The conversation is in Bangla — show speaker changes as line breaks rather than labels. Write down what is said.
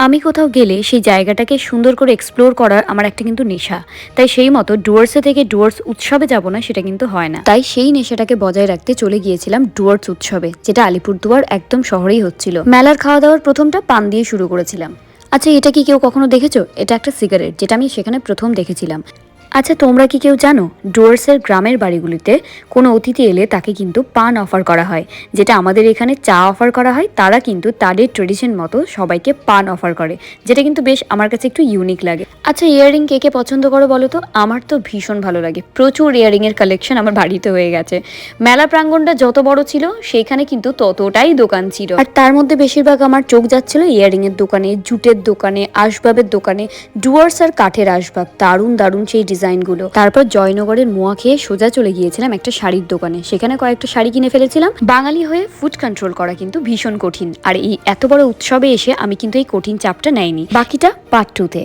আমি কোথাও গেলে সেই জায়গাটাকে সুন্দর করে এক্সপ্লোর করার আমার একটা কিন্তু নেশা। তাই সেই মতো ডুয়ার্সে থেকে ডুয়ার্স উৎসবে যাব না সেটা কিন্তু হয় না। তাই সেই নেশাটাকে বজায় রাখতে চলে গিয়েছিলাম ডুয়ার্স উৎসবে, যেটা আলিপুরদুয়ার একদম শহরেই হচ্ছিল। মেলার খাওয়া দাওয়ার প্রথমটা পান দিয়ে শুরু করেছিলাম। আচ্ছা, এটা কি কেউ কখনো দেখেছো? এটা একটা সিগারেট, যেটা আমি সেখানে প্রথম দেখেছিলাম। আচ্ছা, তোমরা কি কেউ জানো ডুয়ার্সের গ্রামের বাড়িগুলিতে কোনো অতিথি এলে তাকে কিন্তু পান অফার করা হয়, যেটা আমাদের এখানে চা অফার করা হয়, তারা কিন্তু তাদের ট্রেডিশন মতো সবাইকে পান অফার করে, যেটা কিন্তু বেশ আমার কাছে একটু ইউনিক লাগে। আচ্ছা, ইয়াররিং কে কে পছন্দ করো বলো তো? আমার তো ভীষণ ভালো লাগে, প্রচুর ইয়াররিং এর কালেকশন আমার বাড়িতে হয়ে গেছে। মেলা প্রাঙ্গণটা যত বড় ছিল সেইখানে কিন্তু ততটাই দোকান ছিল, আর তার মধ্যে বেশিরভাগ আমার চোখ যাচ্ছিল ইয়াররিং এর দোকানে, জুটের দোকানে, আসবাবের দোকানে। ডুয়ার্স আর কাঠের আসবাব, দারুণ দারুণ সেই ডিজাইনগুলো। তারপর জয়নগরের মোয়া খেয়ে সোজা চলে গিয়েছিলাম একটা শাড়ির দোকানে, সেখানে কয়েকটা শাড়ি কিনে ফেলেছিলাম। বাঙালি হয়ে ফুড কন্ট্রোল করা কিন্তু ভীষণ কঠিন, আর এই এত বড় উৎসবে এসে আমি কিন্তু এই কঠিন চাপটা নেইনি। বাকিটা পার্ট 2 তে।